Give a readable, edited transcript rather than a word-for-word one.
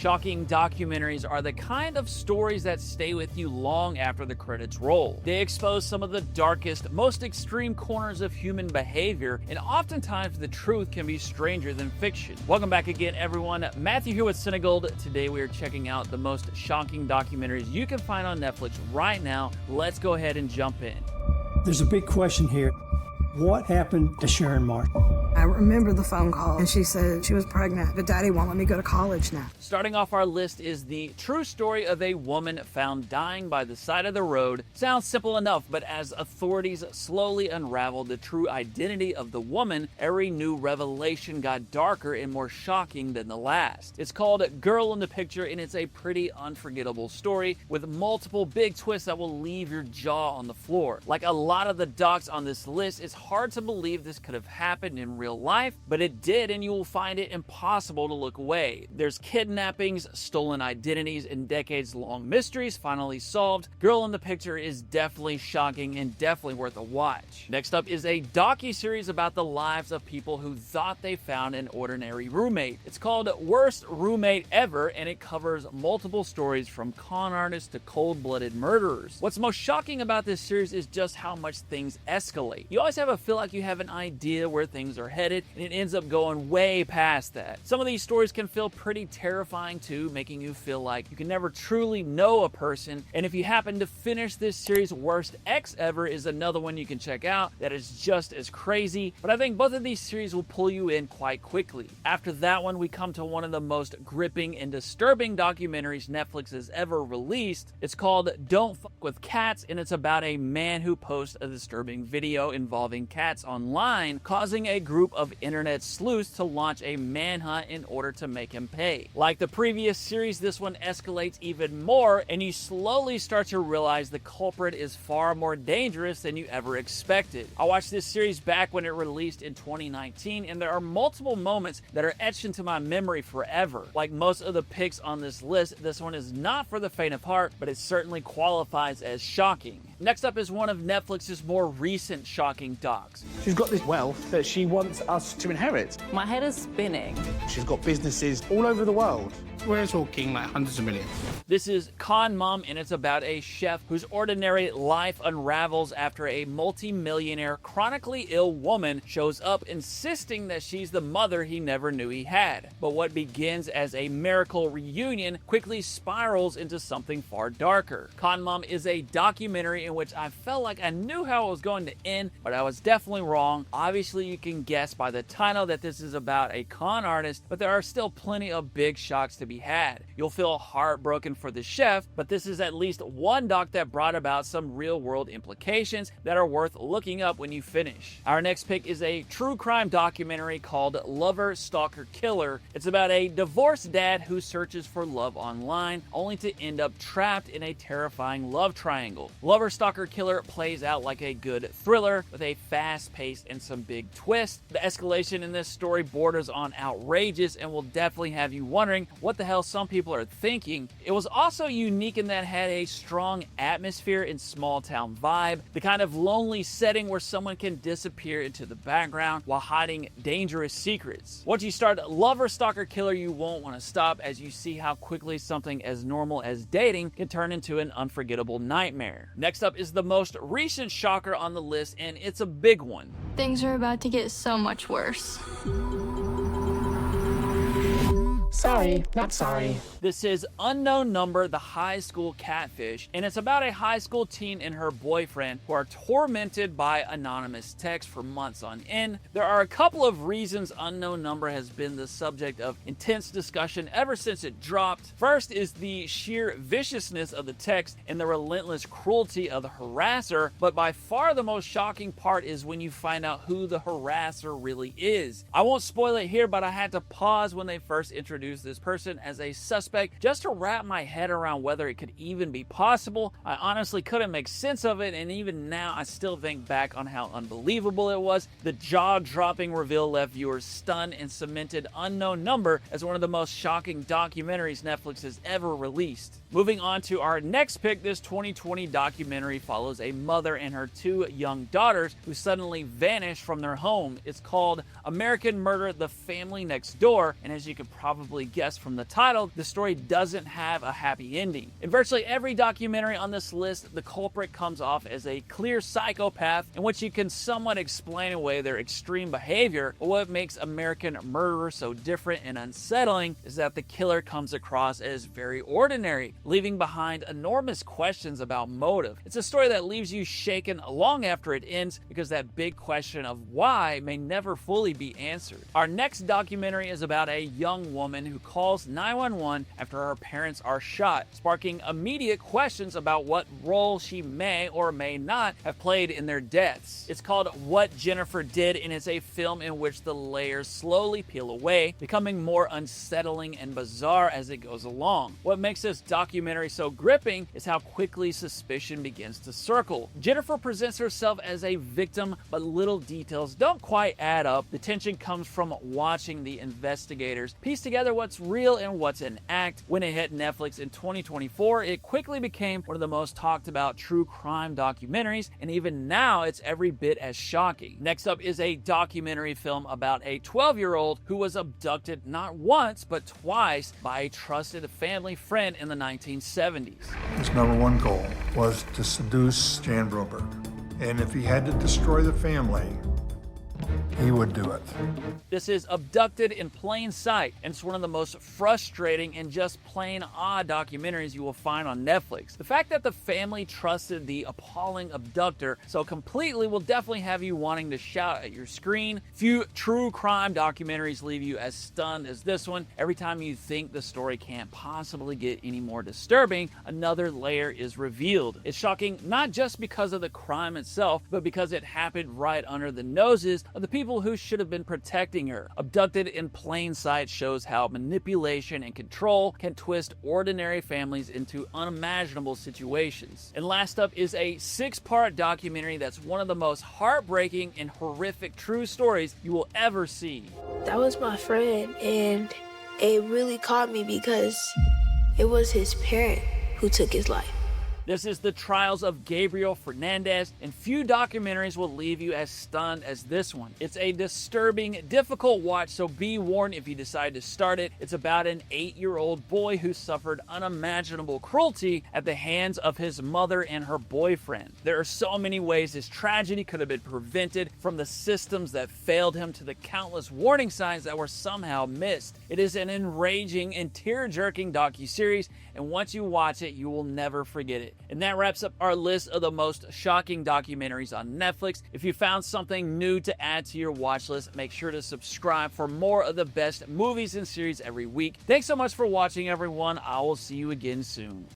Shocking documentaries are the kind of stories that stay with you long after the credits roll. They expose some of the darkest, most extreme corners of human behavior, and oftentimes the truth can be stranger than fiction. Welcome back again, everyone. Matthew here with CineGold. Today we are checking out the most shocking documentaries you can find on Netflix right now. Let's go ahead and jump in. There's a big question here. What happened to Sharon Martin? I remember the phone call, and she said she was pregnant, but Daddy won't let me go to college now. Starting off our list is the true story of a woman found dying by the side of the road. Sounds simple enough, but as authorities slowly unraveled the true identity of the woman, every new revelation got darker and more shocking than the last. It's called Girl in the Picture, and it's a pretty unforgettable story with multiple big twists that will leave your jaw on the floor. Like a lot of the docs on this list, it's hard to believe this could have happened in real life, but it did, and you will find it impossible to look away. There's kidnappings, stolen identities, and decades-long mysteries finally solved. Girl in the Picture is definitely shocking and definitely worth a watch. Next up is a docu-series about the lives of people who thought they found an ordinary roommate. It's called Worst Roommate Ever, and it covers multiple stories from con artists to cold-blooded murderers. What's most shocking about this series is just how much things escalate. You always have a feel like you have an idea where things are headed, and it ends up going way past that. Some of these stories can feel pretty terrifying too, making you feel like you can never truly know a person. And if you happen to finish this series, Worst Ex Ever is another one you can check out that is just as crazy, but I think both of these series will pull you in quite quickly. After that one, we come to one of the most gripping and disturbing documentaries Netflix has ever released. It's called Don't Fuck with Cats, and it's about a man who posts a disturbing video involving cats online, causing a group of internet sleuths to launch a manhunt in order to make him pay. Like the previous series, this one escalates even more, and you slowly start to realize the culprit is far more dangerous than you ever expected. I watched this series back when it released in 2019, and there are multiple moments that are etched into my memory forever. Like most of the picks on this list, this one is not for the faint of heart, but it certainly qualifies as shocking. Next up is one of Netflix's more recent shocking docs. She's got this wealth that she wants us to inherit. My head is spinning. She's got businesses all over the world. We're talking like hundreds of millions. This is Con Mom, and it's about a chef whose ordinary life unravels after a multi-millionaire, chronically ill woman shows up insisting that she's the mother he never knew he had. But what begins as a miracle reunion quickly spirals into something far darker. Con Mom is a documentary in which I felt like I knew how it was going to end, but I was definitely wrong. Obviously, you can guess by the title that this is about a con artist, but there are still plenty of big shocks to be had. You'll feel heartbroken for the chef, but this is at least one doc that brought about some real-world implications that are worth looking up when you finish. Our next pick is a true crime documentary called Lover, Stalker, Killer. It's about a divorced dad who searches for love online, only to end up trapped in a terrifying love triangle. Lover, Stalker, Killer plays out like a good thriller with a fast pace and some big twists. The escalation in this story borders on outrageous and will definitely have you wondering what the hell some people are thinking. It was also unique in that it had a strong atmosphere and small town vibe, the kind of lonely setting where someone can disappear into the background while hiding dangerous secrets. Once you start Lover, Stalker, Killer, you won't want to stop as you see how quickly something as normal as dating can turn into an unforgettable nightmare. Next up is the most recent shocker on the list, and it's a big one. Things are about to get so much worse. Sorry, not sorry. This is Unknown Number, the high school catfish, and it's about a high school teen and her boyfriend who are tormented by anonymous texts for months on end. There are a couple of reasons Unknown Number has been the subject of intense discussion ever since it dropped. First is the sheer viciousness of the text and the relentless cruelty of the harasser, but by far the most shocking part is when you find out who the harasser really is. I won't spoil it here, but I had to pause when they first introduced this person as a suspect just to wrap my head around whether it could even be possible. I honestly couldn't make sense of it, and even now I still think back on how unbelievable it was. The jaw-dropping reveal left viewers stunned and cemented Unknown Number as one of the most shocking documentaries Netflix has ever released. Moving on to our next pick, this 2020 documentary follows a mother and her two young daughters who suddenly vanish from their home. It's called American Murder: The Family Next Door, and as you could probably probably guessed from the title, the story doesn't have a happy ending. In virtually every documentary on this list, the culprit comes off as a clear psychopath in which you can somewhat explain away their extreme behavior, but what makes American Murderer so different and unsettling is that the killer comes across as very ordinary, leaving behind enormous questions about motive. It's a story that leaves you shaken long after it ends because that big question of why may never fully be answered. Our next documentary is about a young woman who calls 911 after her parents are shot, sparking immediate questions about what role she may or may not have played in their deaths. It's called What Jennifer Did, and it's a film in which the layers slowly peel away, becoming more unsettling and bizarre as it goes along. What makes this documentary so gripping is how quickly suspicion begins to circle. Jennifer presents herself as a victim, but little details don't quite add up. The tension comes from watching the investigators piece together what's real and what's an act. When it hit Netflix in 2024, it quickly became one of the most talked about true crime documentaries, and even now it's every bit as shocking. Next up is a documentary film about a 12-year-old who was abducted not once but twice by a trusted family friend in the 1970s. His number one goal was to seduce Jan Broberg, and if he had to destroy the family, he would do it. This is Abducted in Plain Sight, and it's one of the most frustrating and just plain odd documentaries you will find on Netflix. The fact that the family trusted the appalling abductor so completely will definitely have you wanting to shout at your screen. Few true crime documentaries leave you as stunned as this one. Every time you think the story can't possibly get any more disturbing, another layer is revealed. It's shocking not just because of the crime itself, but because it happened right under the noses of the people who should have been protecting her. Abducted in Plain Sight shows how manipulation and control can twist ordinary families into unimaginable situations. And last up is a 6-part documentary that's one of the most heartbreaking and horrific true stories you will ever see. That was my friend, and it really caught me because it was his parent who took his life. This is the trials of Gabriel Fernandez, and few documentaries will leave you as stunned as this one. It's a disturbing, difficult watch, so be warned if you decide to start it. It's about an 8-year-old boy who suffered unimaginable cruelty at the hands of his mother and her boyfriend. There are so many ways this tragedy could have been prevented, from the systems that failed him to the countless warning signs that were somehow missed. It is an enraging and tear-jerking docuseries, and once you watch it, you will never forget it. And that wraps up our list of the most shocking documentaries on Netflix. If you found something new to add to your watch list, make sure to subscribe for more of the best movies and series every week. Thanks so much for watching, everyone. I will see you again soon.